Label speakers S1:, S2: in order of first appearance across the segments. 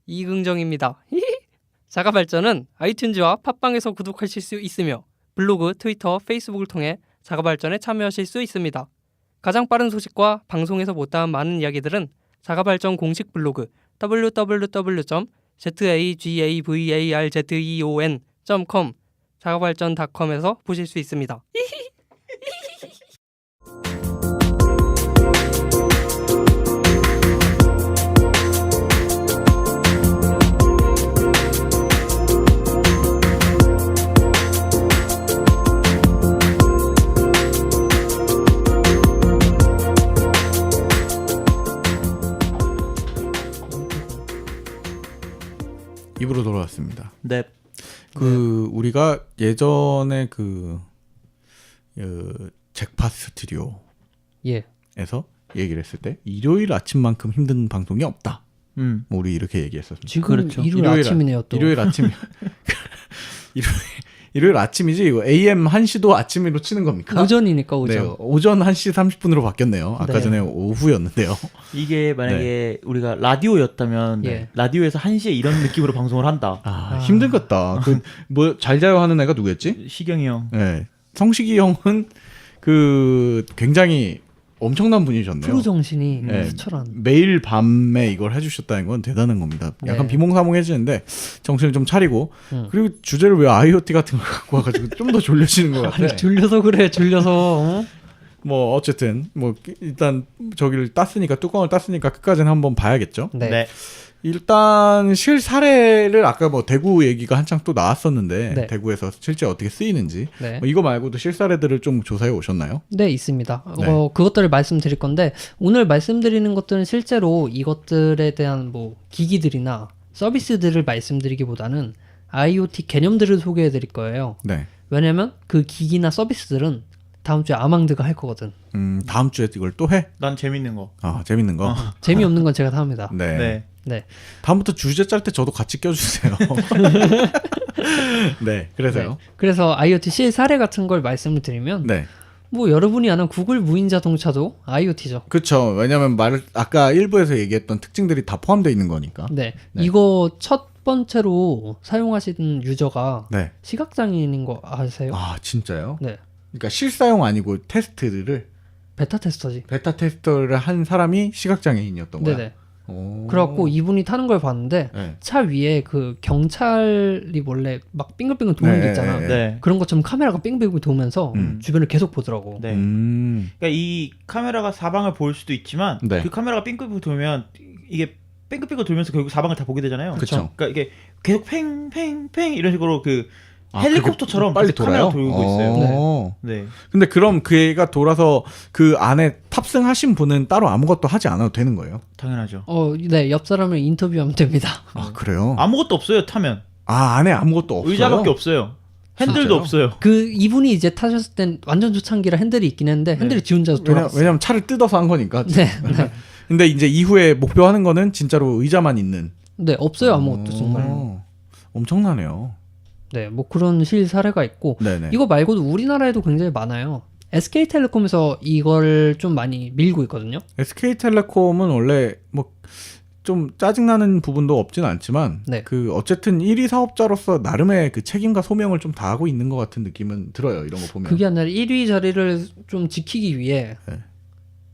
S1: 이긍정입니다. 자가발전은 아이튠즈와 팟빵에서 구독하실 수 있으며 블로그, 트위터, 페이스북을 통해 자가발전에 참여하실 수 있습니다. 가장 빠른 소식과 방송에서 못다한 많은 이야기들은 자가발전 공식 블로그 www.zagavalzeon.com 자가발전.com에서 보실 수 있습니다.
S2: 입으로 돌아왔습니다.
S3: 네.
S2: 우리가 예전에 잭팟 스튜디오에서
S1: 예.
S2: 얘기를 했을 때 일요일 아침만큼 힘든 방송이 없다. 뭐 우리 이렇게 얘기했었습니다.
S1: 지금
S3: 그렇죠.
S1: 일요일 아침이네요 또.
S2: 일요일 아침. 일요일 아침이지 이거 AM 1시도 아침으로 치는 겁니까?
S1: 오전이니까 오전.
S2: 네, 오전 1시 30분으로 바뀌었네요. 아까
S1: 네.
S2: 전에 오후였는데요.
S3: 이게 만약에 우리가 라디오였다면
S1: 예.
S3: 라디오에서 1시에 이런 느낌으로 방송을 한다.
S2: 힘들겠다. 뭐 잘 자요 하는 애가 누구였지?
S3: 시경이 형.
S2: 네. 성식이 형은 굉장히 엄청난 분이셨네요.
S1: 프로 정신이
S2: 네.
S1: 수철한.
S2: 매일 밤에 이걸 해주셨다는 건 대단한 겁니다. 약간
S1: 네.
S2: 비몽사몽해지는데 정신을 좀 차리고 그리고 주제를 왜 IoT 같은 걸 갖고 와가지고 좀 더 졸려지는 것 같아.
S1: 아니 졸려서 그래 졸려서. 어?
S2: 뭐 어쨌든 뭐 일단 저기를 땄으니까 뚜껑을 땄으니까 끝까지는 한번 봐야겠죠.
S1: 네.
S2: 일단 실 사례를 아까 뭐 대구 얘기가 한창 또 나왔었는데
S1: 네.
S2: 대구에서 실제 어떻게 쓰이는지
S1: 네.
S2: 뭐 이거 말고도 실 사례들을 좀 조사해 오셨나요?
S1: 네, 있습니다.
S2: 네.
S1: 그것들을 말씀드릴 건데 오늘 말씀드리는 것들은 실제로 이것들에 대한 뭐 기기들이나 서비스들을 말씀드리기보다는 IoT 개념들을 소개해 드릴 거예요.
S2: 네.
S1: 왜냐면 그 기기나 서비스들은 다음 주에 아망드가 할 거거든.
S2: 다음 주에 이걸 또 해?
S3: 난 재밌는 거.
S2: 아 재밌는 거.
S1: 재미없는 건 제가 다 합니다.
S2: 네.
S3: 네.
S1: 네.
S2: 다음부터 주제 짤 때 저도 같이 껴주세요. 네. 그래서요.
S1: 네. 그래서 IoT 실 사례 같은 걸 말씀을 드리면
S2: 네.
S1: 뭐 여러분이 아는 구글 무인 자동차도 IoT죠.
S2: 그렇죠. 왜냐하면 아까 일부에서 얘기했던 특징들이 다 포함되어 있는 거니까.
S1: 네.
S2: 네.
S1: 이거 첫 번째로 사용하시는 유저가
S2: 네.
S1: 시각장애인인 거 아세요?
S2: 아 진짜요?
S1: 네.
S2: 그러니까 실사용 아니고 테스트를
S1: 베타 테스터지.
S2: 베타 테스터를 한 사람이 시각장애인이었던 거야.
S1: 네네.
S2: 오.
S1: 그래갖고 이분이 타는 걸 봤는데
S2: 네.
S1: 차 위에 그 경찰이 원래 막 빙글빙글 도는 게 있잖아.
S2: 네.
S3: 네.
S1: 그런 것처럼 카메라가 빙글빙글 도면서
S2: 음.
S1: 주변을 계속 보더라고.
S3: 네.
S2: 그러니까
S3: 이 카메라가 사방을 볼 수도 있지만
S2: 네.
S3: 그 카메라가 빙글빙글 돌면 이게 빙글빙글 돌면서 결국 사방을 다 보게 되잖아요.
S2: 그쵸.
S3: 그러니까 이게 계속 팽팽팽 이런 식으로
S2: 아,
S3: 헬리콥터처럼
S2: 빨리
S3: 계속 카메라
S2: 돌아요?
S3: 돌고 있어요. 네.
S2: 근데 그럼 그 애가 돌아서 그 안에 탑승하신 분은 따로 아무것도 하지 않아도 되는 거예요?
S3: 당연하죠.
S1: 네, 옆 사람을 인터뷰하면 됩니다.
S2: 아 그래요?
S3: 아무것도 없어요. 타면
S2: 안에 아무것도 없어요?
S3: 의자밖에 없어요. 핸들도
S2: 진짜요?
S3: 없어요.
S1: 그 이분이 이제 타셨을 땐 완전 초창기라 핸들이 있긴 했는데 핸들이 지 혼자서 돌아갔어요.
S2: 왜냐면 차를 뜯어서 한 거니까.
S1: 네, 네.
S2: 근데 이제 이후에 목표하는 거는 진짜로 의자만 있는.
S1: 네, 없어요 아무것도 정말.
S2: 엄청나네요.
S1: 네, 뭐 그런 실 사례가 있고
S2: 네네.
S1: 이거 말고도 우리나라에도 굉장히 많아요. SK텔레콤에서 이걸 좀 많이 밀고 있거든요.
S2: SK텔레콤은 원래 뭐 좀 짜증나는 부분도 없진 않지만
S1: 네.
S2: 그 어쨌든 1위 사업자로서 나름의 그 책임과 소명을 좀 다하고 있는 것 같은 느낌은 들어요. 이런 거 보면.
S1: 그게 아니라 1위 자리를 좀 지키기 위해
S2: 네.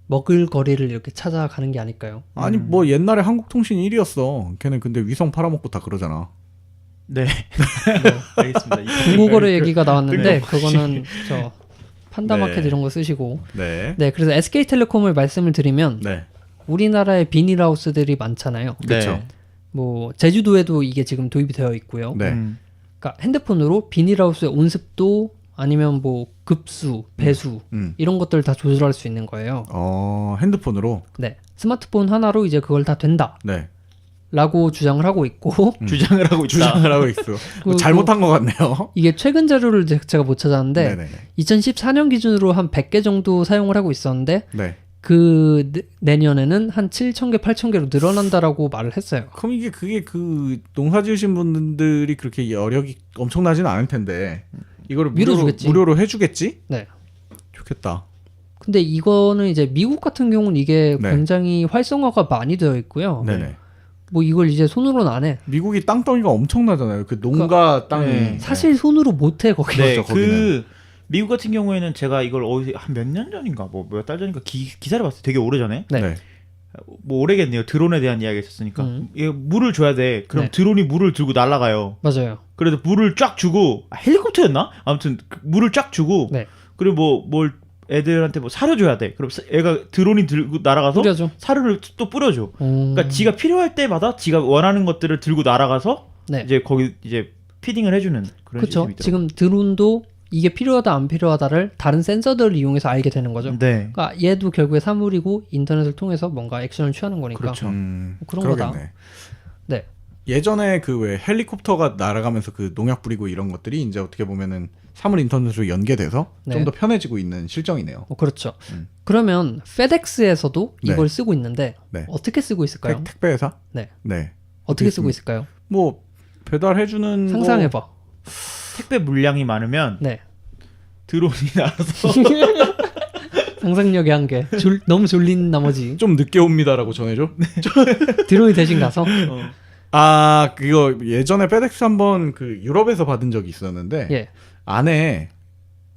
S1: 먹을 거리를 이렇게 찾아가는 게 아닐까요?
S2: 아니 뭐 옛날에 한국통신 1위였어. 걔는 근데 위성 팔아먹고 다 그러잖아.
S3: 네. 알겠습니다.
S1: 중고거래 얘기가 나왔는데
S2: 뜬금없이.
S1: 그거는 저 판다마켓
S2: 네.
S1: 이런 거 쓰시고
S2: 네.
S1: 네 그래서 SK텔레콤을 말씀을 드리면
S2: 네.
S1: 우리나라에 비닐하우스들이 많잖아요.
S2: 그쵸.
S1: 뭐 제주도에도 이게 지금 도입이 되어 있고요.
S2: 네.
S1: 그러니까 핸드폰으로 비닐하우스의 온습도 아니면 뭐 급수, 배수 이런 것들을 다 조절할 수 있는 거예요.
S2: 핸드폰으로.
S1: 네, 스마트폰 하나로 이제 그걸 다 된다.
S2: 네.
S1: 라고 주장을 하고 있고
S3: 주장을 하고 있다.
S2: 주장을 하고 있어. 뭐 잘못한 것 같네요.
S1: 이게 최근 자료를 제가 못 찾았는데
S2: 네네네.
S1: 2014년 기준으로 한 100개 정도 사용을 하고 있었는데
S2: 네.
S1: 그 내년에는 한 7,000개, 8,000개로 늘어난다라고 말을 했어요.
S2: 그럼 그게 그 농사 지으신 분들이 그렇게 여력이 엄청나지는 않을 텐데 이거를
S1: 밀어주겠지.
S2: 무료로 해주겠지?
S1: 네.
S2: 좋겠다.
S1: 근데 이거는 이제 미국 같은 경우는 이게
S2: 네.
S1: 굉장히 활성화가 많이 되어 있고요.
S2: 네네.
S1: 뭐 이걸 이제 손으로는 안 해.
S2: 미국이 땅덩이가 엄청나잖아요. 그 농가 땅이.
S3: 네.
S1: 사실 손으로 못 해 거기.
S3: 네,
S2: 그렇죠,
S3: 그
S2: 거기는.
S3: 미국 같은 경우에는 제가 이걸 어디서 한 몇 년 전인가 뭐 몇 달 전인가 기사를 봤어요. 되게 오래 전에.
S1: 네.
S2: 네.
S3: 뭐 오래겠네요. 드론에 대한 이야기가 있었으니까. 이게 물을 줘야 돼. 그럼
S1: 네.
S3: 드론이 물을 들고 날아가요.
S1: 맞아요.
S3: 그래도 물을 쫙 주고 헬리콥터였나? 아무튼 물을 쫙 주고
S1: 네.
S3: 그리고 뭘 애들한테 뭐 사료 줘야 돼. 그럼 애가 드론이 들고 날아가서
S1: 뿌려줘.
S3: 사료를 또 뿌려줘. 그러니까 지가 필요할 때마다 지가 원하는 것들을 들고 날아가서
S1: 네.
S3: 이제 거기 이제 피딩을 해주는 그런
S1: 그렇죠.
S3: 시스템이 있더라고요.
S1: 지금 드론도 이게 필요하다 안 필요하다를 다른 센서들을 이용해서 알게 되는 거죠.
S3: 네.
S1: 그러니까 얘도 결국에 사물이고 인터넷을 통해서 뭔가 액션을 취하는 거니까.
S3: 그렇죠.
S1: 그런
S2: 그러겠네.
S1: 거다. 네.
S2: 예전에 그 왜 헬리콥터가 날아가면서 그 농약 뿌리고 이런 것들이 이제 어떻게 보면은 사물 인터넷으로 연계돼서
S1: 네.
S2: 좀 더 편해지고 있는 실정이네요.
S1: 그렇죠. 그러면 페덱스에서도
S2: 네.
S1: 이걸 쓰고 있는데
S2: 네.
S1: 어떻게 쓰고 있을까요?
S2: 택배 회사?
S1: 네.
S2: 네.
S1: 어떻게 쓰고 있을까요?
S2: 뭐 배달해주는
S1: 상상해봐.
S3: 택배 물량이 많으면
S1: 네.
S3: 드론이 나와서
S1: 상상력의 한계. 너무 졸린 나머지
S2: 좀 늦게 옵니다라고 전해줘.
S1: 드론이 대신 가서
S2: 아 그거 예전에 페덱스 한번 그 유럽에서 받은 적이 있었는데
S1: 예.
S2: 안에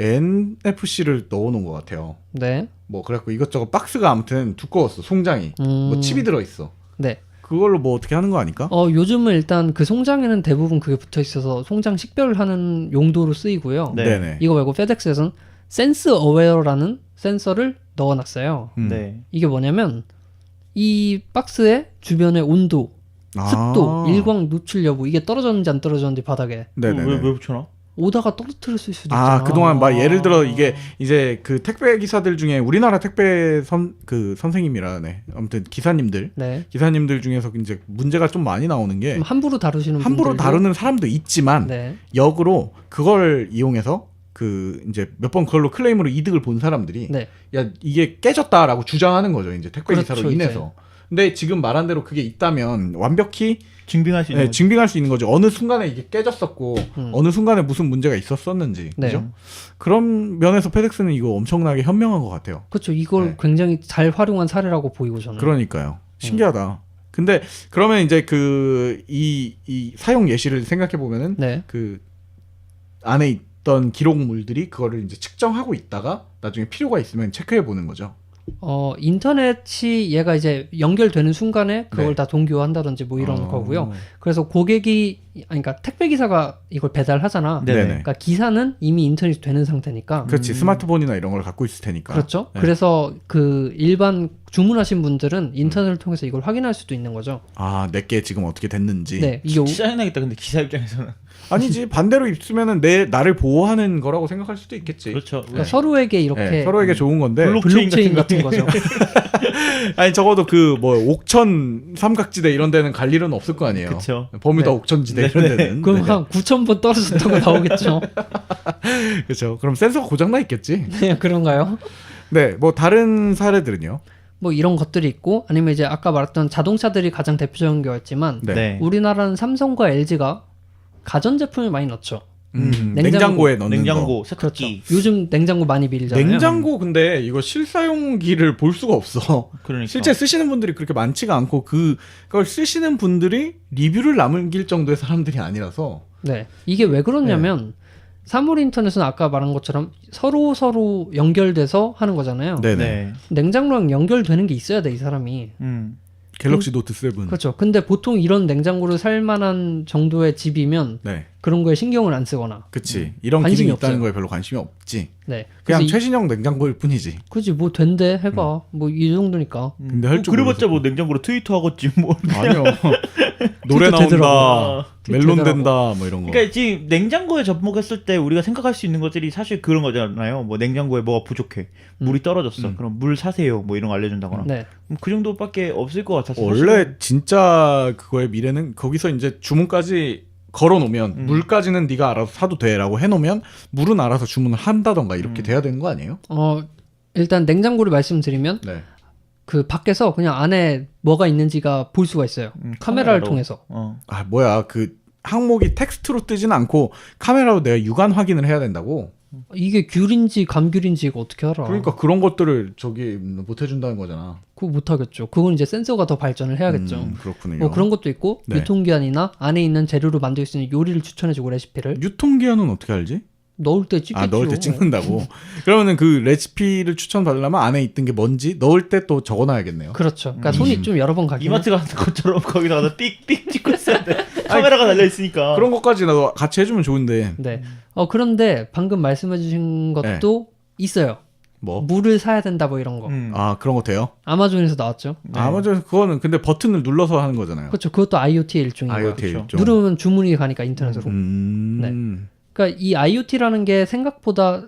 S2: NFC를 넣어놓은 것 같아요.
S1: 네.
S2: 뭐 그래갖고 이것저것 박스가 아무튼 두꺼웠어. 송장이 뭐 칩이 들어있어.
S1: 네.
S2: 그걸로 뭐 어떻게 하는 거 아닐까?
S1: 요즘은 일단 그 송장에는 대부분 그게 붙어 있어서 송장 식별하는 용도로 쓰이고요.
S3: 네.
S2: 네네.
S1: 이거 말고 페덱스에서는 센스 어웨어라는 센서를 넣어놨어요.
S3: 네.
S1: 이게 뭐냐면 이 박스의 주변의 온도, 습도,
S2: 아.
S1: 일광 노출 여부 이게 떨어졌는지 안 떨어졌는지 바닥에
S2: 네네네.
S3: 왜 붙여놔?
S1: 오다가 떨어뜨릴 수도 있잖아.
S2: 아 그동안 막 예를 들어 이게 이제 그 택배 기사들 중에 우리나라 택배 선생님이라네 아무튼 기사님들 중에서 이제 문제가 좀 많이 나오는 게
S1: 좀 함부로 다루시는
S2: 함부로
S1: 분들도
S2: 다루는 사람도 있지만
S1: 네.
S2: 역으로 그걸 이용해서 그 이제 몇 번 그걸로 클레임으로 이득을 본 사람들이
S1: 네.
S2: 야 이게 깨졌다라고 주장하는 거죠 이제 택배
S1: 그렇죠,
S2: 기사로 인해서. 근데 지금 말한 대로 그게 있다면 완벽히
S3: 증빙할 수 있는 거죠.
S2: 증빙할 수 있는 거죠. 어느 순간에 이게 깨졌었고 어느 순간에 무슨 문제가 있었었는지.
S1: 네.
S2: 그죠? 그런 면에서 페덱스는 이거 엄청나게 현명한 것 같아요.
S1: 그렇죠. 이걸
S2: 네.
S1: 굉장히 잘 활용한 사례라고 보이고 저는.
S2: 그러니까요. 신기하다. 근데 그러면 이제 그 이 사용 예시를 생각해 보면은
S1: 네.
S2: 그 안에 있던 기록물들이 그거를 이제 측정하고 있다가 나중에 필요가 있으면 체크해 보는 거죠.
S1: 인터넷이 얘가 이제 연결되는 순간에 그걸
S2: 네.
S1: 다 동기화한다든지 뭐 이런 거고요. 그래서 고객이 그러니까 택배 기사가 이걸 배달하잖아.
S3: 네네.
S1: 그러니까 기사는 이미 인터넷이 되는 상태니까.
S2: 그렇지. 스마트폰이나 이런 걸 갖고 있을 테니까.
S1: 그렇죠.
S2: 네.
S1: 그래서 그 일반 주문하신 분들은 인터넷을 통해서 이걸 확인할 수도 있는 거죠.
S2: 아, 내게 지금 어떻게 됐는지.
S1: 네, 이게
S3: 진짜 짜증나겠다. 근데 기사 입장에서는
S2: 아니지. 반대로 있으면은 나를 보호하는 거라고 생각할 수도 있겠지.
S3: 그렇죠.
S1: 그러니까 서로에게 이렇게
S2: 네, 서로에게 좋은 건데.
S1: 블록체인 같은 거죠.
S2: 아니 적어도 그 뭐 옥천 삼각지대 이런 데는 갈 일은 없을 거 아니에요.
S3: 그쵸.
S2: 버뮤다
S1: 네.
S2: 옥천지대 이런 데는.
S1: 그럼
S2: 네.
S1: 한 9,000번 떨어졌다고 나오겠죠.
S2: 그렇죠. 그럼 센서가 고장 나 있겠지.
S1: 네, 그런가요?
S2: 네, 뭐 다른 사례들은요.
S1: 뭐 이런 것들이 있고 아니면 이제 아까 말했던 자동차들이 가장 대표적인 거였지만
S2: 네.
S3: 네.
S1: 우리나라는 삼성과 LG가 가전 제품을 많이 넣죠.
S2: 냉장고에 넣는
S3: 냉장고,
S2: 거.
S3: 세탁기.
S1: 요즘 냉장고 많이 빌리잖아요.
S2: 냉장고 근데 이거 실사용기를 볼 수가 없어.
S3: 그러니까.
S2: 실제 쓰시는 분들이 그렇게 많지가 않고 그걸 쓰시는 분들이 리뷰를 남길 정도의 사람들이 아니라서.
S1: 네, 이게 왜 그러냐면 사물 인터넷은 아까 말한 것처럼 서로 연결돼서 하는 거잖아요.
S2: 네네.
S3: 네.
S1: 냉장고랑 연결되는 게 있어야 돼, 이 사람이.
S2: 갤럭시 노트 7.
S1: 그렇죠. 근데 보통 이런 냉장고를 살 만한 정도의 집이면
S2: 네.
S1: 그런 거에 신경을 안 쓰거나.
S2: 그치. 이런
S1: 관심이
S2: 기능이 있다는
S1: 없어요.
S2: 거에 별로 관심이 없지.
S1: 네.
S2: 그냥
S1: 그래서
S2: 최신형 냉장고일 뿐이지.
S1: 그지 뭐 된대 해봐. 뭐 이 정도니까.
S2: 근데 할 줄
S3: 그래봤자
S2: 모르겠어.
S3: 뭐 냉장고로 트위터 하겠지 뭐.
S2: 아니요. 노래
S1: 트위터 되더라고.
S2: 나온다. 멜론
S1: 되더라고.
S2: 된다. 뭐 이런 거.
S3: 그러니까 지금 냉장고에 접목했을 때 우리가 생각할 수 있는 것들이 사실 그런 거잖아요. 뭐 냉장고에 뭐가 부족해, 물이 떨어졌어. 그럼 물 사세요. 뭐 이런 거 알려준다거나.
S1: 네.
S3: 그 정도밖에 없을 것 같아서.
S2: 원래 진짜 그거의 미래는 거기서 이제 주문까지 걸어놓으면 물까지는 네가 알아서 사도 돼라고 해놓으면 물은 알아서 주문을 한다던가 이렇게 돼야 되는 거 아니에요?
S1: 일단 냉장고를 말씀드리면
S2: 네.
S1: 그 밖에서 그냥 안에 뭐가 있는지가 볼 수가 있어요. 카메라를
S3: 카메라로.
S1: 통해서.
S2: 아 뭐야 그 항목이 텍스트로 뜨진 않고 카메라로 내가 육안 확인을 해야 된다고.
S1: 이게 귤인지 감귤인지 이거 어떻게 알아?
S2: 그러니까 그런 것들을 저기 못 해준다는 거잖아.
S1: 그거 못 하겠죠. 그건 이제 센서가 더 발전을 해야겠죠.
S2: 그렇군요.
S1: 뭐 그런 것도 있고
S2: 네.
S1: 유통기한이나 안에 있는 재료로 만들 수 있는 요리를 추천해주고 레시피를
S2: 유통기한은 어떻게 알지?
S1: 넣을 때 찍겠죠.
S2: 아, 넣을 때 찍는다고. 그러면은 그 레시피를 추천받으려면 안에 있던 게 뭔지 넣을 때 또 적어놔야겠네요.
S1: 그렇죠. 그러니까 손이 좀 여러 번 가긴
S3: 이마트 같은 것처럼 거기다가 삑삑 찍고 있어야 돼. 카메라가 달려 있으니까.
S2: 그런 것까지 나도 같이 해주면 좋은데.
S1: 네. 그런데 방금 말씀해주신 것도 있어요.
S2: 뭐?
S1: 물을 사야 된다 뭐 이런 거.
S2: 아, 그런 거 돼요?
S1: 아마존에서 나왔죠.
S3: 네.
S2: 아마존 그거는 근데 버튼을 눌러서 하는 거잖아요.
S1: 그렇죠. 그것도 IoT의 일종이고요.
S2: IoT
S3: 그렇죠.
S2: 일종.
S1: 누르면 주문이 가니까 인터넷으로. 그러니까 이 IoT라는 게 생각보다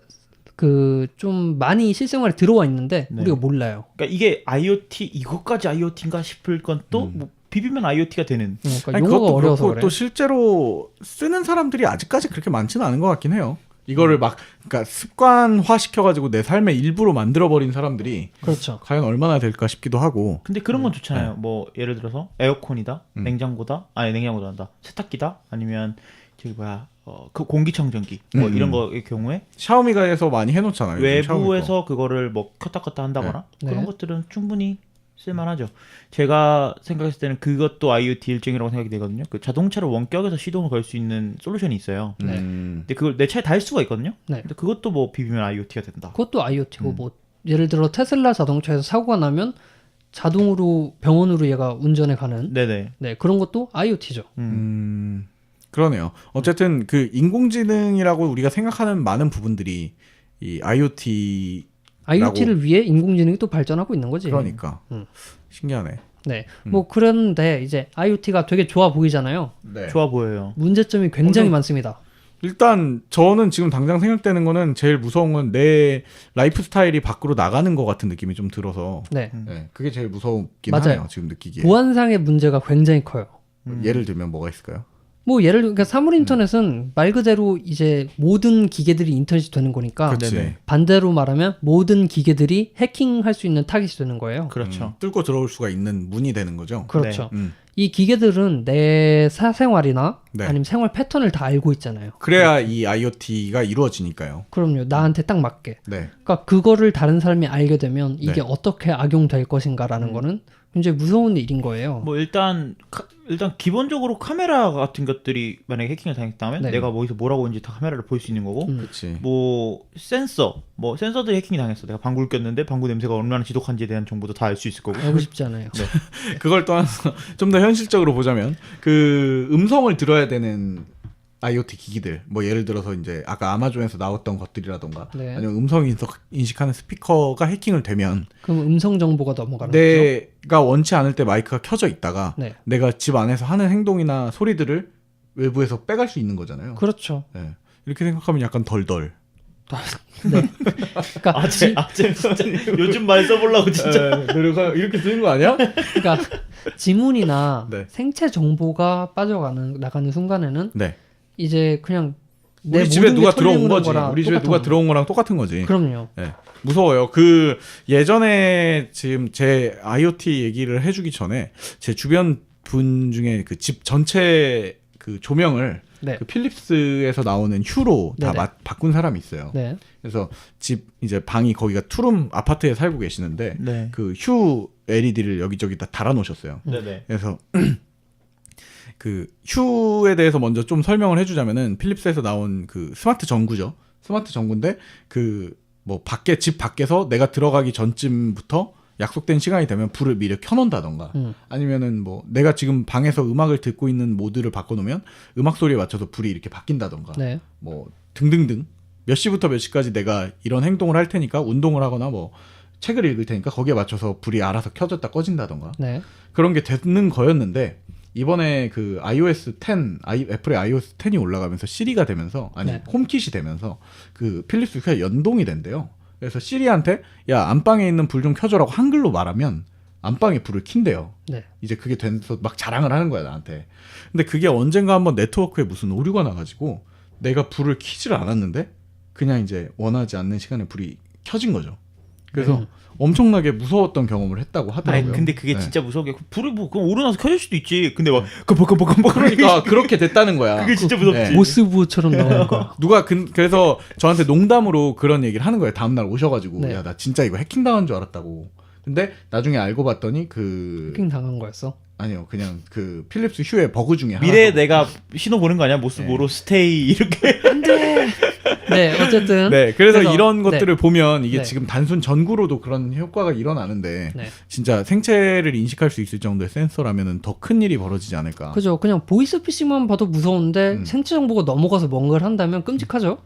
S1: 그 좀 많이 실생활에 들어와 있는데
S3: 네.
S1: 우리가 몰라요.
S3: 그러니까 이게 IoT 이것까지 IoT인가 싶을 건 또 뭐 비비면 IoT가 되는.
S1: 그러니까
S2: 아니,
S1: 용어가
S2: 그것도
S1: 어려워서
S2: 그렇고
S1: 그래.
S2: 또 실제로 쓰는 사람들이 아직까지 그렇게 많지는 않은 것 같긴 해요. 이거를 막 그러니까 습관화 시켜가지고 내 삶의 일부로 만들어버린 사람들이
S1: 그렇죠.
S2: 과연 얼마나 될까 싶기도 하고.
S3: 근데 그런 건 좋잖아요. 뭐 예를 들어서 에어컨이다, 냉장고다, 아니 냉장고도 한다, 세탁기다, 아니면 저기 뭐야, 그 공기청정기 뭐 이런 거의 경우에
S2: 샤오미가 해서 많이 해놓잖아요. 요즘 샤오미 거.
S3: 외부에서 그거를 뭐 켰다 껐다 한다거나
S1: 네.
S3: 그런 것들은 충분히 쓸만하죠. 제가 생각했을 때는 그것도 IoT 일종이라고 생각이 되거든요. 그 자동차를 원격에서 시동을 걸 수 있는 솔루션이 있어요. 근데 그걸 내 차에 달 수가 있거든요.
S1: 네.
S3: 근데 그것도 뭐 비비면 IoT가 된다.
S1: 그것도 IoT고 뭐 예를 들어 테슬라 자동차에서 사고가 나면 자동으로 병원으로 얘가 운전해 가는
S3: 네네.
S1: 네 그런 것도 IoT죠.
S2: 그러네요. 어쨌든 그 인공지능이라고 우리가 생각하는 많은 부분들이 이 IoT
S1: IoT를 위해 인공지능이 또 발전하고 있는 거지.
S2: 그러니까
S1: 음.
S2: 신기하네.
S1: 네. 뭐 그런데 이제 IoT가 되게 좋아 보이잖아요.
S2: 네.
S3: 좋아 보여요.
S1: 문제점이 굉장히 많습니다.
S2: 일단 저는 지금 당장 생각되는 거는 제일 무서운 건 내 라이프 스타일이 밖으로 나가는 것 같은 느낌이 좀 들어서
S1: 네.
S2: 네, 그게 제일 무섭긴
S1: 맞아요.
S2: 하네요. 지금 느끼기에.
S1: 보안상의 문제가 굉장히 커요.
S2: 예를 들면 뭐가 있을까요?
S1: 뭐 예를 들면 그러니까 사물 인터넷은 말 그대로 이제 모든 기계들이 인터넷이 되는 거니까
S2: 그렇지.
S3: 네네.
S1: 반대로 말하면 모든 기계들이 해킹할 수 있는 타깃이 되는 거예요.
S3: 그렇죠.
S2: 뚫고 들어올 수가 있는 문이 되는 거죠.
S1: 그렇죠.
S2: 음.
S1: 이 기계들은 내 사생활이나
S2: 네.
S1: 아니면 생활 패턴을 다 알고 있잖아요.
S2: 그래야 이 IoT가 이루어지니까요.
S1: 그럼요. 나한테 딱 맞게.
S2: 네.
S1: 그러니까 그거를 다른 사람이 알게 되면 이게
S2: 네.
S1: 어떻게 악용될 것인가라는 거는 굉장히 무서운 일인 거예요.
S3: 뭐 일단 기본적으로 카메라 같은 것들이 만약에 해킹을 당했다면
S1: 네.
S3: 내가 어디서 뭐라고 있는지 다 카메라를 볼 수 있는 거고
S2: 그렇지.
S3: 뭐 센서들이 해킹이 당했어. 내가 방구를 꼈는데 방구 냄새가 얼마나 지독한지에 대한 정보도 다 알 수 있을 거고.
S1: 알고 싶지 않아요.
S2: 그걸 떠나서 좀 더 현실적으로 보자면 그 음성을 들어야 되는 IoT 기기들 뭐 예를 들어서 이제 아까 아마존에서 나왔던 것들이라던가
S1: 네.
S2: 아니면 음성 인식하는 스피커가 해킹을 되면
S1: 그럼 음성 정보가 넘어가는 거죠.
S2: 내가 원치 않을 때 마이크가 켜져 있다가
S1: 네.
S2: 내가 집 안에서 하는 행동이나 소리들을 외부에서 빼갈 수 있는 거잖아요.
S1: 그렇죠.
S2: 네. 이렇게 생각하면 약간 덜덜.
S1: 네. 그러니까
S3: 요즘 말 써보려고 진짜.
S2: 노력하 이렇게 쓰는 거 아니야?
S1: 그러니까 지문이나
S2: 네.
S1: 생체 정보가 나가는 순간에는
S2: 네.
S1: 이제 그냥 내
S2: 우리 집에
S1: 모든
S2: 누가
S1: 게
S2: 들어온
S1: 털리는
S2: 거지.
S1: 거랑
S2: 우리 집에
S1: 똑같은
S2: 누가
S1: 거죠.
S2: 들어온 거랑 똑같은 거지.
S1: 그럼요.
S2: 네. 무서워요. 그 예전에 지금 제 IoT 얘기를 해주기 전에 제 주변 분 중에 그 집 전체 그 조명을
S1: 네.
S2: 그 필립스에서 나오는 휴로 다
S1: 네네.
S2: 바꾼 사람이 있어요.
S1: 네.
S2: 그래서 집 이제 방이 거기가 투룸 아파트에 살고 계시는데
S3: 네.
S2: 그 휴 LED를 여기저기 다 달아놓으셨어요.
S3: 네네.
S2: 그래서 그 휴에 대해서 먼저 좀 설명을 해주자면은 필립스에서 나온 그 스마트 전구죠. 스마트 전구인데 그 뭐 집 밖에서 내가 들어가기 전쯤부터 약속된 시간이 되면 불을 미리 켜놓는다던가 아니면은 뭐 내가 지금 방에서 음악을 듣고 있는 모드를 바꿔놓으면 음악 소리에 맞춰서 불이 이렇게 바뀐다던가
S1: 네.
S2: 뭐 등등등 몇 시부터 몇 시까지 내가 이런 행동을 할 테니까 운동을 하거나 뭐 책을 읽을 테니까 거기에 맞춰서 불이 알아서 켜졌다 꺼진다던가
S1: 네.
S2: 그런 게 되는 거였는데 이번에 그 iOS 10, 애플의 iOS 10이 올라가면서 시리가 되면서 아니
S1: 네.
S2: 홈킷이 되면서 그 필립스 큐가 연동이 된대요. 그래서 시리한테 야 안방에 있는 불 좀 켜줘라고 한글로 말하면 안방에 불을 킨대요.
S1: 네.
S2: 이제 그게 돼서 막 자랑을 하는 거야 나한테. 근데 그게 언젠가 한번 네트워크에 무슨 오류가 나가지고 내가 불을 켜지를 않았는데 그냥 이제 원하지 않는 시간에 불이 켜진 거죠. 그래서 엄청나게 무서웠던 경험을 했다고 하더라고요.
S3: 아니 근데 그게
S2: 네.
S3: 진짜 무서운 게 불이 뭐 그럼 오르 나서 켜질 수도 있지. 근데 막 컴벅
S2: 그러니까 그렇게 됐다는 거야.
S3: 그게 진짜 무섭지.
S2: 네.
S1: 모스부처럼 나오는 거.
S2: 누가 그래서 저한테 농담으로 그런 얘기를 하는 거예요. 다음날 오셔가지고
S1: 네.
S2: 야 나 진짜 이거 해킹 당한 줄 알았다고. 근데 나중에 알고 봤더니
S1: 해킹 당한 거였어.
S2: 아니요 그냥 그 필립스 휴의 버그 중에
S3: 미래에
S2: 하나고.
S3: 내가 신호 보는 거 아니야? 모스보로 스테이 이렇게.
S1: 안돼. 네, 어쨌든.
S2: 네, 그래서
S1: 그래서,
S2: 이런 것들을 보면 이게
S1: 네.
S2: 지금 단순 전구로도 그런 효과가 일어나는데
S1: 네.
S2: 진짜 생체를 인식할 수 있을 정도의 센서라면은 더 큰 일이 벌어지지 않을까.
S1: 그죠. 그냥 보이스피싱만 봐도 무서운데 생체 정보가 넘어가서 뭔가를 한다면 끔찍하죠.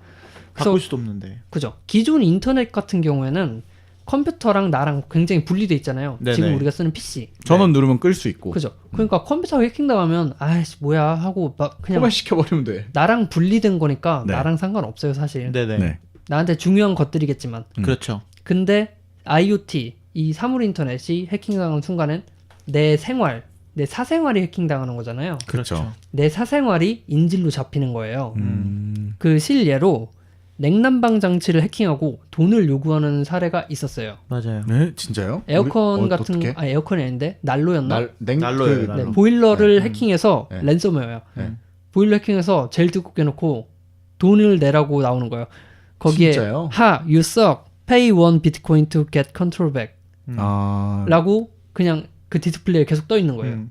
S1: 그래서
S3: 바꿀 수도 없는데.
S1: 그죠. 기존 인터넷 같은 경우에는 컴퓨터랑 나랑 굉장히 분리돼 있잖아요.
S3: 네네.
S1: 지금 우리가 쓰는 PC.
S2: 전원 누르면 끌 수 있고
S1: 그죠. 그러니까 컴퓨터가 해킹당하면 아이씨 뭐야 하고 막 그냥
S2: 포맷 시켜버리면 돼.
S1: 나랑 분리된 거니까
S2: 네.
S1: 나랑 상관없어요 사실.
S3: 네네.
S2: 네.
S1: 나한테 중요한 것들이겠지만.
S3: 그렇죠.
S1: 근데 IoT 이 사물 인터넷이 해킹당하는 순간엔 내 생활, 내 사생활이 해킹당하는 거잖아요.
S2: 그렇죠.
S1: 내 사생활이 인질로 잡히는 거예요.
S2: 음.
S1: 그 실예로 냉난방 장치를 해킹하고 돈을 요구하는 사례가 있었어요.
S3: 맞아요.
S2: 네, 진짜요?
S1: 에어컨
S2: 우리-
S1: 같은
S2: 어떻게?
S1: 아 에어컨이 아닌데 난로였나?
S3: 난로예요,
S2: 그,
S3: 난로.
S1: 네, 보일러를
S2: 네.
S1: 해킹해서
S2: 네.
S1: 랜섬웨어야.
S2: 네.
S1: 보일러 해킹해서 제일 뜨겁게 놓고 돈을 내라고 나오는 거예요. 거기에
S2: 진짜요?
S1: 하, you suck, pay one bitcoin to get control back
S2: 아,
S1: 라고 그냥 그 디스플레이에 계속 떠 있는 거예요.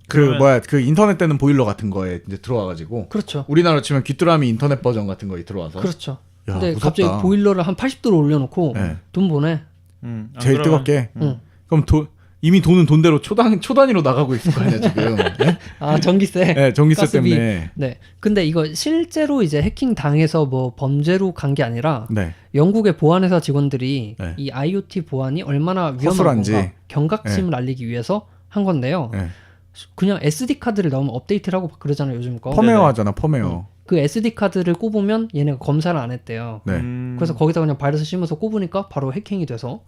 S2: 그 인터넷 되는 보일러 같은 거에 이제 들어와가지고
S1: 그렇죠.
S2: 우리나라로 치면 귀뚜라미 인터넷 버전 같은 거에 들어와서
S1: 그렇죠.
S2: 야,
S1: 근데
S2: 무섭다.
S1: 갑자기 보일러를 한 80도로 올려놓고
S2: 네.
S1: 돈 보내.
S2: 제일 뜨겁게.
S1: 응.
S2: 그럼 이미 돈은 돈대로 초단위로 나가고 있을 거 아니야 지금. 네?
S1: 아 전기세.
S2: 네, 전기세
S1: 가스비.
S2: 때문에.
S1: 네. 근데 이거 실제로 이제 해킹 당해서 뭐 범죄로 간 게 아니라
S2: 네.
S1: 영국의 보안회사 직원들이
S2: 네.
S1: 이 IoT 보안이 얼마나 위험한
S2: 허술한지.
S1: 건가 경각심을 알리기 위해서 한 건데요.
S2: 네.
S1: 그냥 SD 카드를 넣으면 업데이트를 하고 그러잖아요 요즘 거.
S2: 펌웨어 하잖아 펌웨어.
S1: 그 SD 카드를 꼽으면 얘네가 검사를 안 했대요.
S2: 네.
S1: 그래서 거기다 그냥 바이러스 씌워서 꼽으니까 바로 해킹이 돼서.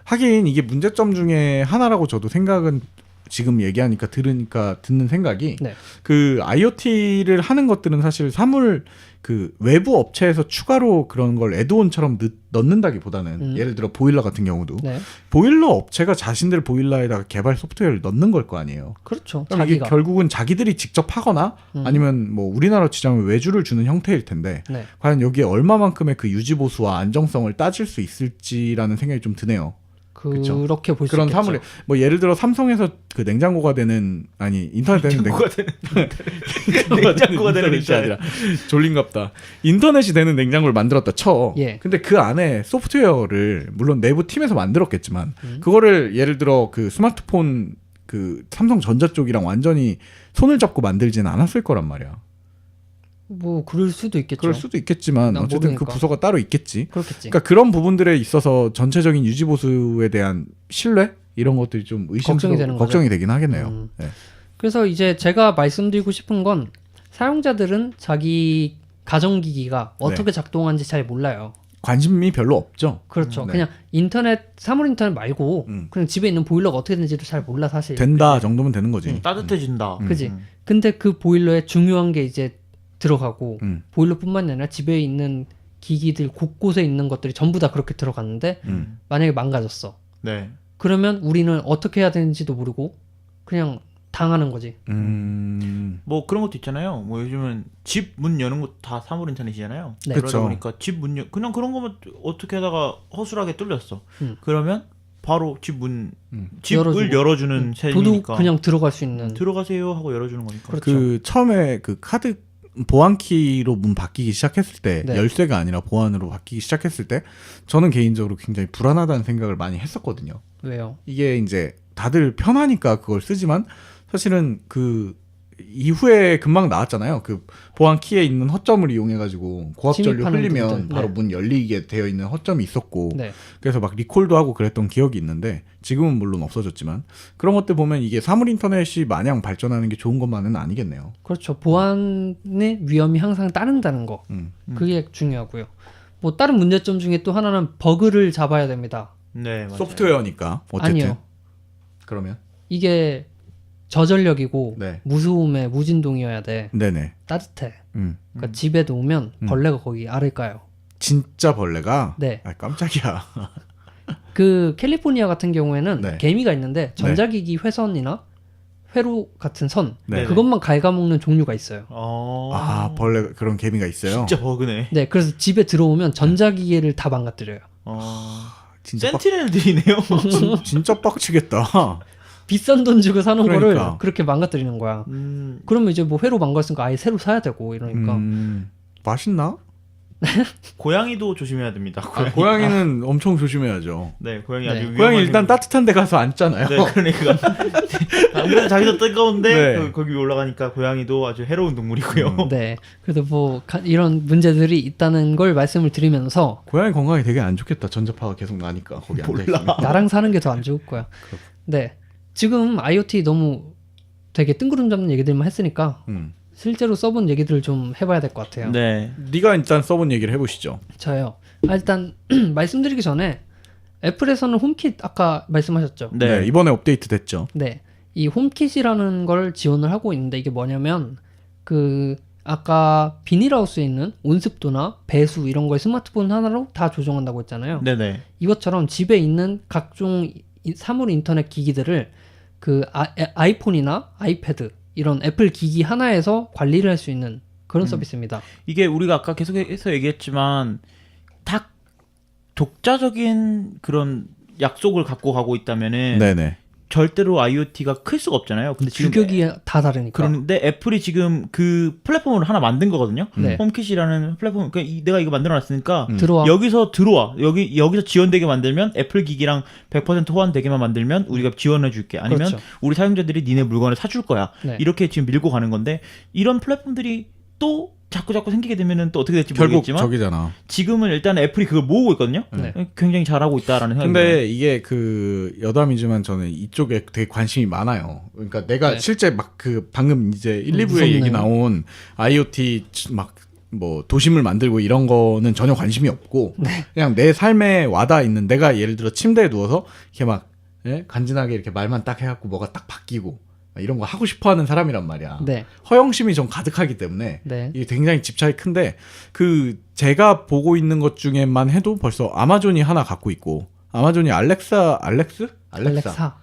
S2: 하긴 이게 문제점 중에 하나라고 저도 생각은 지금 얘기하니까 들으니까 듣는 생각이
S1: 네.
S2: 그 IoT를 하는 것들은 사실 사물 그 외부 업체에서 추가로 그런 걸 애드온처럼 넣는다기보다는 예를 들어 보일러 같은 경우도
S1: 네.
S2: 보일러 업체가 자신들 보일러에다가 개발 소프트웨어를 넣는 걸 거 아니에요.
S1: 그렇죠.
S2: 그럼 이게
S1: 자기가.
S2: 결국은 자기들이 직접 하거나 아니면 뭐 우리나라 치자면 외주를 주는 형태일 텐데
S1: 네.
S2: 과연 여기에 얼마만큼의 그 유지 보수와 안정성을 따질 수 있을지라는 생각이 좀 드네요. 그쵸.
S1: 그렇게 볼 수
S2: 그런
S1: 있겠죠.
S2: 사물이 뭐 예를 들어 삼성에서 그 냉장고가 되는 아니 인터넷 되는
S3: 냉장고가 되는
S2: 인터넷이 아니라 졸린갑다. 인터넷이 되는 냉장고를 만들었다 쳐.
S1: 예.
S2: 근데 그 안에 소프트웨어를 물론 내부 팀에서 만들었겠지만 그거를 예를 들어 그 스마트폰 그 삼성전자 쪽이랑 완전히 손을 잡고 만들지는 않았을 거란 말이야.
S1: 뭐 그럴 수도 있겠죠.
S2: 그럴 수도 있겠지만
S1: 난
S2: 어쨌든
S1: 모르니까.
S2: 그 부서가 따로 있겠지.
S1: 그렇겠지.
S2: 그러니까 그런 부분들에 있어서 전체적인 유지 보수에 대한 신뢰 이런 것들이 좀
S1: 걱정이 되는 거죠.
S2: 걱정이 되긴 하겠네요. 네.
S1: 그래서 이제 제가 말씀드리고 싶은 건 사용자들은 자기 가정기기가 어떻게 작동하는지 잘 몰라요.
S2: 관심이 별로 없죠.
S1: 그렇죠.
S2: 네.
S1: 그냥 인터넷 사물 인터넷 말고
S2: 음.
S1: 그냥 집에 있는 보일러가 어떻게 되는지도 잘 몰라 사실.
S2: 된다 정도면 되는 거지.
S3: 따뜻해진다.
S1: 그지. 근데 그 보일러에 중요한 게 이제 들어가고
S2: 음.
S1: 보일러뿐만 아니라 집에 있는 기기들 곳곳에 있는 것들이 전부 다 그렇게 들어갔는데 만약에 망가졌어.
S3: 네.
S1: 그러면 우리는 어떻게 해야 되는지도 모르고 그냥 당하는 거지.
S3: 뭐 그런 것도 있잖아요. 뭐 요즘은 집 문 여는 거 다 사물 인터넷이잖아요.
S1: 네.
S3: 그러다
S2: 그쵸.
S3: 보니까 집 문 그냥 그런 거면 어떻게 하다가 허술하게 뚫렸어.
S1: 음.
S3: 그러면 바로 집을
S1: 열어주고.
S3: 열어주는
S1: 저도
S3: 셈이니까
S1: 그냥 들어갈 수 있는.
S3: 들어가세요 하고 열어주는 거니까.
S1: 그렇죠.
S2: 그 처음에 그 카드 보안키로 문 바뀌기 시작했을 때
S1: 네.
S2: 열쇠가 아니라 보안으로 바뀌기 시작했을 때 저는 개인적으로 굉장히 불안하다는 생각을 많이 했었거든요.
S1: 왜요?
S2: 이게 이제 다들 편하니까 그걸 쓰지만 사실은 그 이후에 금방 나왔잖아요. 그 보안 키에 있는 허점을 이용해 가지고 고압전류
S1: 침입하는
S2: 흘리면
S1: 분들.
S2: 바로
S1: 네.
S2: 문 열리게 되어 있는 허점이 있었고
S1: 네.
S2: 그래서 막 리콜도 하고 그랬던 기억이 있는데 지금은 물론 없어졌지만 그런 것들 보면 이게 사물 인터넷이 마냥 발전하는 게 좋은 것만은 아니겠네요.
S1: 그렇죠. 보안의 위험이 항상 따른다는 거. 그게 중요하고요. 뭐 다른 문제점 중에 또 하나는 버그를 잡아야 됩니다.
S3: 네, 맞아요.
S2: 소프트웨어니까 어쨌든
S1: 아니요.
S2: 그러면
S1: 이게 저전력이고
S2: 네.
S1: 무소음에 무진동이어야 돼.
S2: 네네.
S1: 따뜻해.
S2: 음.
S1: 그러니까 집에 놓으면 벌레가 거기 알을 까요.
S2: 진짜 벌레가
S1: 네.
S2: 아 깜짝이야.
S1: 그 캘리포니아 같은 경우에는
S2: 네.
S1: 개미가 있는데 전자기기 회선이나 회로 같은 선
S2: 네.
S1: 그것만 갉아먹는 종류가 있어요.
S2: 아 벌레 그런 개미가 있어요.
S3: 진짜 버그네.
S1: 네, 그래서 집에 들어오면 전자기기를 다 망가뜨려요.
S2: 진짜
S3: 센티넬들이네요.
S2: 진짜 빡치겠다.
S1: 비싼 돈 주고 사는
S2: 그러니까.
S1: 거를 그렇게 망가뜨리는 거야. 그러면 이제 뭐 회로 망가졌으니까 아예 새로 사야 되고 이러니까.
S2: 맛있나?
S3: 고양이도 조심해야 됩니다.
S2: 고양이는 엄청 조심해야죠.
S3: 네, 고양이
S1: 네.
S3: 아주 위험한
S2: 고양이 일단
S3: 생물.
S2: 따뜻한 데 가서 앉잖아요.
S3: 네, 그러니까 아무래도 자기도 뜨거운데
S2: 네.
S3: 거기 올라가니까 고양이도 아주 해로운 동물이고요.
S1: 네. 그래도 뭐 이런 문제들이 있다는 걸 말씀을 드리면서
S2: 고양이 건강이 되게 안 좋겠다. 전자파가 계속 나니까 거기 앉아 있으면.
S1: 나랑 사는 게 더 안 좋을 거야. 네. 지금 IoT 너무 되게 뜬구름 잡는 얘기들만 했으니까 실제로 써본 얘기들을 좀 해봐야 될 것 같아요.
S3: 네.
S2: 네가 일단 써본 얘기를 해보시죠.
S1: 저요. 일단 말씀드리기 전에 애플에서는 홈킷 아까 말씀하셨죠.
S3: 네.
S2: 이번에 업데이트 됐죠.
S1: 네. 이 홈킷이라는 걸 지원을 하고 있는데 이게 뭐냐면 그 아까 비닐하우스에 있는 온습도나 배수 이런 걸 스마트폰 하나로 다 조정한다고 했잖아요.
S3: 네네.
S1: 이것처럼 집에 있는 각종 사물 인터넷 기기들을 그 아이폰이나 아이패드 이런 애플 기기 하나에서 관리를 할 수 있는 그런 서비스입니다.
S3: 이게 우리가 아까 계속해서 얘기했지만 다 독자적인 그런 약속을 갖고 가고 있다면은
S2: 네네.
S3: 절대로 IoT가 클 수가 없잖아요. 근데 지금
S1: 규격이 다 다르니까.
S3: 그런데 애플이 지금 그 플랫폼을 하나 만든 거거든요.
S1: 네.
S3: 홈킷이라는 플랫폼. 그러니까 내가 이거 만들어놨으니까
S1: 들어와.
S3: 여기서 들어와. 여기서 지원되게 만들면 애플 기기랑 100% 호환되게만 만들면 우리가 지원해줄게. 아니면
S1: 그렇죠.
S3: 우리 사용자들이 니네 물건을 사줄 거야.
S1: 네.
S3: 이렇게 지금 밀고 가는 건데 이런 플랫폼들이 또 자꾸 생기게 되면은 또 어떻게 될지
S2: 결국
S3: 모르겠지만
S2: 저기잖아.
S3: 지금은 일단 애플이 그걸 모으고 있거든요.
S1: 네.
S3: 굉장히 잘하고 있다라는 생각이 들어요.
S2: 근데 이게 그 여담이지만 저는 이쪽에 되게 관심이 많아요. 그러니까 내가
S1: 네.
S2: 실제 막 그 방금 이제 1, 2부에
S1: 무섭네.
S2: 얘기 나온 IoT 막 뭐 도심을 만들고 이런 거는 전혀 관심이 없고 그냥 내 삶에 와닿아 있는 내가 예를 들어 침대에 누워서 이렇게 막 간지나게 이렇게 말만 딱 해갖고 뭐가 딱 바뀌고 이런 거 하고 싶어하는 사람이란 말이야.
S1: 네.
S2: 허영심이 좀 가득하기 때문에
S1: 네.
S2: 이게 굉장히 집착이 큰데 그 제가 보고 있는 것 중에만 해도 벌써 아마존이 하나 갖고 있고 아마존이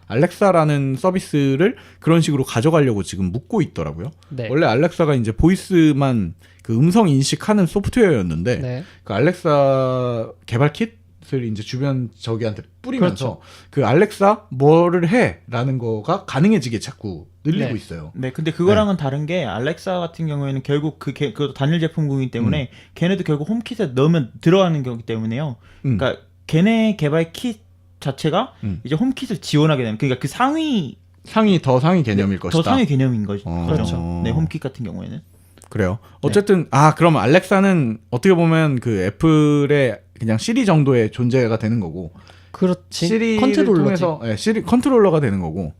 S2: 알렉사라는 서비스를 그런 식으로 가져가려고 지금 묻고 있더라고요.
S1: 네.
S2: 원래 알렉사가 이제 보이스만 그 음성 인식하는 소프트웨어였는데
S1: 네.
S2: 그 알렉사 개발 킷을 이제 주변 저기한테 뿌리면서 그 알렉사 뭐를 해라는 거가 가능해지게 자꾸 늘리고
S1: 네.
S2: 있어요.
S3: 네, 근데 그거랑은 다른 게 알렉사 같은 경우에는 결국 그것도 단일 제품이기 때문에 걔네도 결국 홈킷에 넣으면 들어가는 거기 때문에요. 그러니까 걔네 개발 킷 자체가 이제 홈킷을 지원하게 되는 그러니까 그 상위
S2: 더 상위 개념일 것이다.
S3: 더 상위 개념인 거죠.
S2: 그렇죠.
S3: 네, 홈킷 같은 경우에는.
S2: 그래요. 어쨌든 그럼 알렉사는 어떻게 보면 그 애플의 그냥 시리 정도의 존재가 되는 거고
S1: 그렇지.
S2: 시리를
S1: 컨트롤러지.
S2: 통해서 시리 컨트롤러가 되는 거고.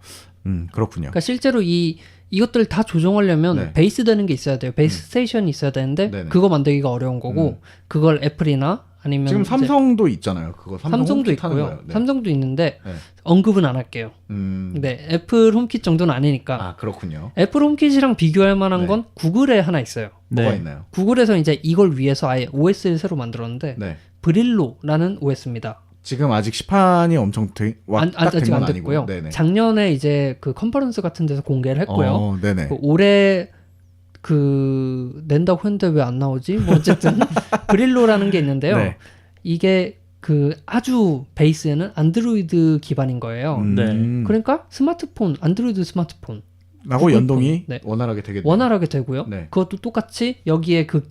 S2: 그렇군요.
S1: 그러니까 실제로 이것들 다 조정하려면
S2: 네.
S1: 베이스 되는 게 있어야 돼요. 베이스 스테이션이 있어야 되는데
S2: 네네.
S1: 그거 만들기가 어려운 거고 그걸 애플이나 아니면
S2: 지금
S1: 이제
S2: 삼성도 있잖아요. 그거
S1: 삼성도
S2: 홈킷 하는
S1: 있고요.
S2: 거예요. 네.
S1: 삼성도 있는데
S2: 네.
S1: 언급은 안 할게요. 네, 애플 홈킷 정도는 아니니까.
S2: 그렇군요.
S1: 애플 홈킷이랑 비교할 만한
S2: 네.
S1: 건 구글에 하나 있어요.
S2: 뭐가
S3: 네.
S2: 있나요?
S1: 구글에서 이제 이걸 위해서 아예 OS를 새로 만들었는데
S2: 네.
S1: 브릴로라는 OS입니다.
S2: 지금 아직 시판이 엄청
S1: 아직
S2: 딱된
S1: 안
S2: 건
S1: 됐고요.
S2: 아니고. 네네.
S1: 작년에 이제 그 컨퍼런스 같은 데서 공개를 했고요.
S2: 네네.
S1: 그 올해 낸다고 했는데 왜 안 나오지? 뭐 어쨌든 브릴로라는 게 있는데요.
S2: 네.
S1: 이게 그 아주 베이스에는 안드로이드 기반인 거예요.
S3: 네.
S1: 그러니까 안드로이드 스마트폰
S2: 라고
S1: 구글
S2: 연동이
S1: 폰. 네.
S2: 원활하게 되겠네요.
S1: 원활하게 되고요.
S2: 네.
S1: 그것도 똑같이 여기에 그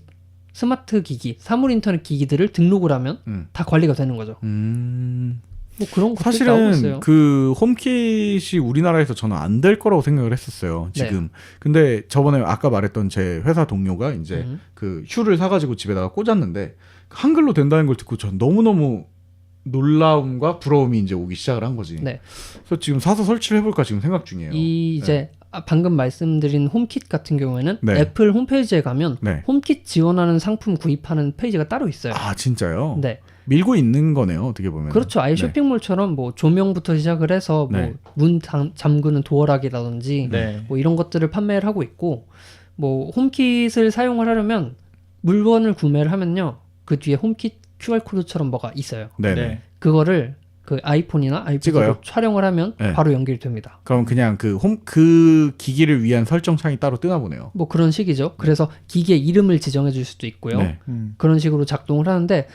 S1: 스마트 기기, 사물 인터넷 기기들을 등록을 하면 다 관리가 되는 거죠. 뭐 그런 것도 나오고 있어요.
S2: 사실은 그 홈킷이 우리나라에서 저는 안 될 거라고 생각을 했었어요. 지금.
S1: 네.
S2: 근데 저번에 아까 말했던 제 회사 동료가 이제 그 휴를 사가지고 집에다가 꽂았는데 한글로 된다는 걸 듣고 전 너무너무 놀라움과 부러움이 이제 오기 시작을 한 거지.
S1: 네.
S2: 그래서 지금 사서 설치를 해볼까 지금 생각 중이에요.
S1: 이제 방금 말씀드린 홈킷 같은 경우에는
S2: 네.
S1: 애플 홈페이지에 가면
S2: 네.
S1: 홈킷 지원하는 상품 구입하는 페이지가 따로 있어요.
S2: 진짜요?
S1: 네.
S2: 밀고 있는 거네요. 어떻게 보면.
S1: 그렇죠. 아예 쇼핑몰처럼 뭐 조명부터 시작을 해서
S2: 네.
S1: 뭐 문 잠그는 도어락이라든지
S3: 네.
S1: 뭐 이런 것들을 판매를 하고 있고 뭐 홈킷을 사용을 하려면 물건을 구매를 하면요. 그 뒤에 홈킷 QR 코드처럼 뭐가 있어요.
S2: 네네.
S3: 네.
S1: 그거를 그 아이폰이나 아이패드로
S2: 찍어요?
S1: 촬영을 하면
S2: 네.
S1: 바로 연결이 됩니다.
S2: 그럼 그냥 그 기기를 위한 설정 창이 따로 뜨나 보네요.
S1: 뭐 그런 식이죠. 그래서 기기의 이름을 지정해 줄 수도 있고요.
S2: 네.
S1: 그런 식으로 작동을 하는데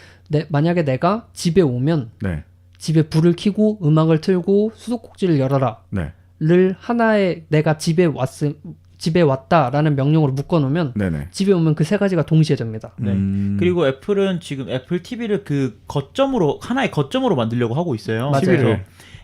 S1: 만약에 내가 집에 오면
S2: 네.
S1: 집에 불을 켜고 음악을 틀고 수도꼭지를 열어라
S2: 네.
S1: 를 하나의 내가 집에 왔다라는 명령으로 묶어놓으면
S2: 네네.
S1: 집에 오면 그 세 가지가 동시에 됩니다.
S3: 네. 그리고 애플은 지금 애플 TV를 그 거점으로 하나의 거점으로 만들려고 하고 있어요.
S1: 맞아요.
S3: 그래서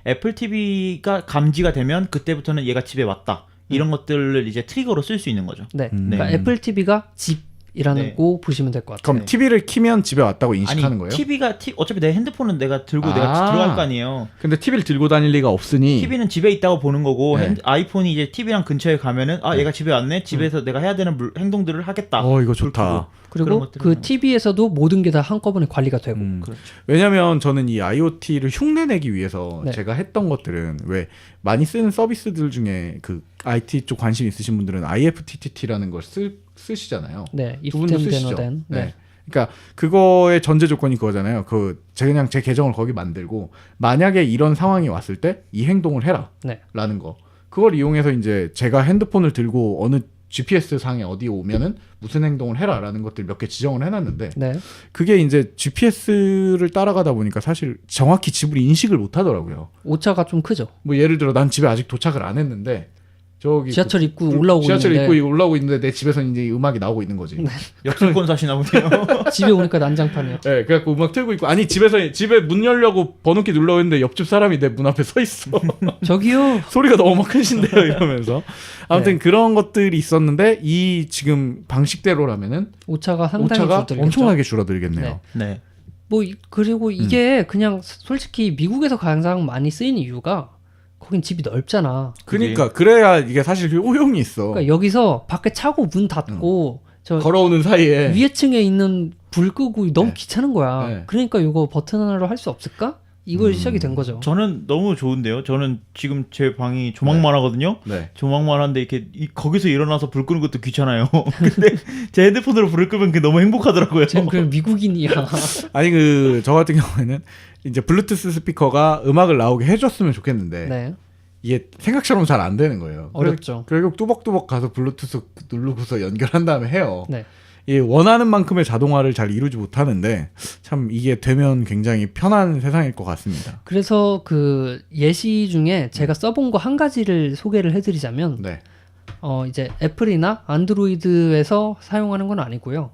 S3: 애플 TV가 감지가 되면 그때부터는 얘가 집에 왔다. 이런 것들을 이제 트리거로 쓸 수 있는 거죠.
S1: 네. 그러니까 애플 TV가 집이라고 보시면 될 것 같아요.
S2: 그럼
S3: 네.
S2: TV를 키면 집에 왔다고 인식하는
S3: 아니
S2: 거예요?
S3: TV가 어차피 내 핸드폰은 내가 들고 내가 들어갈 거 아니에요.
S2: 근데 TV를 들고 다닐 리가 없으니
S3: TV는 집에 있다고 보는 거고
S2: 네.
S3: 아이폰이 이제 TV랑 근처에 가면은 얘가 집에 왔네. 집에서 내가 해야 되는 행동들을 하겠다.
S2: 이거 좋다.
S3: 그런
S1: 그리고
S3: 것들을
S1: 그
S3: 하는
S1: TV에서도 모든 게 다 한꺼번에 관리가 되고
S3: 그렇죠.
S2: 왜냐면 저는 이 IoT를 흉내내기 위해서
S1: 네.
S2: 제가 했던 것들은 왜 많이 쓰는 서비스들 중에 그 IT 쪽 관심 있으신 분들은 IFTTT라는 걸 쓰시잖아요.
S1: 네,
S2: 두 분도
S1: iftem
S2: 쓰시죠.
S1: then
S2: 네. 그러니까 그거의 전제 조건이 그거잖아요. 그냥 제 계정을 거기 만들고 만약에 이런 상황이 왔을 때 이 행동을 해라.
S1: 네.
S2: 라는 거. 그걸 이용해서 이제 제가 핸드폰을 들고 어느 GPS 상에 어디 오면은 무슨 행동을 해라라는 것들 몇 개 지정을 해놨는데
S1: 네.
S2: 그게 이제 GPS를 따라가다 보니까 사실 정확히 집을 인식을 못 하더라고요.
S1: 오차가 좀 크죠.
S2: 뭐 예를 들어 난 집에 아직 도착을 안 했는데 저기
S1: 지하철 입구 올라오고
S2: 지하철
S1: 있는데
S2: 입구 올라오고 있는데 내 집에서 이제 음악이 나오고 있는 거지.
S3: 역술권 사시나 보네요.
S1: 집에 오니까 난장판이야.
S2: 네, 그래갖고 음악 틀고 있고 아니 집에 문 열려고 번호키 눌러고 있는데 옆집 사람이 내 문 앞에 서 있어.
S1: 저기요.
S2: 소리가 너무 크신데요 이러면서 아무튼 그런 것들이 있었는데 이 지금 방식대로라면은
S1: 오차가 상당히
S2: 오차가
S1: 줄어들겠죠.
S2: 엄청나게 줄어들겠네요.
S3: 네.
S1: 뭐 그리고 이게 그냥 솔직히 미국에서 가장 많이 쓰이는 이유가 거긴 집이 넓잖아.
S2: 그러니까 그래야 이게 사실 효용이 있어.
S1: 그러니까 여기서 밖에 차고 문 닫고 저
S2: 걸어오는 사이에
S1: 위에 층에 있는 불 끄고 너무
S2: 네.
S1: 귀찮은 거야.
S2: 네.
S1: 그러니까 이거 버튼 하나로 할 수 없을까? 이걸 시작이 된 거죠.
S3: 저는 너무 좋은데요. 저는 지금 제 방이 조망만 하거든요.
S2: 네.
S3: 조망만 한데 이렇게 거기서 일어나서 불 끄는 것도 귀찮아요. 근데 제 핸드폰으로 불을 끄면 그게 너무 행복하더라고요.
S1: 쟤는 그냥 미국인이야.
S2: 아니 저 같은 경우에는 이제 블루투스 스피커가 음악을 나오게 해줬으면 좋겠는데
S1: 네.
S2: 이게 생각처럼 잘 안 되는 거예요.
S1: 어렵죠.
S2: 결국 뚜벅뚜벅 가서 블루투스 누르고서 연결한 다음에 해요.
S1: 네.
S2: 이 원하는 만큼의 자동화를 잘 이루지 못하는데 참 이게 되면 굉장히 편한 세상일 것 같습니다.
S1: 그래서 그 예시 중에 제가 써본 거 한 가지를 소개를 해드리자면
S2: 네.
S1: 이제 애플이나 안드로이드에서 사용하는 건 아니고요.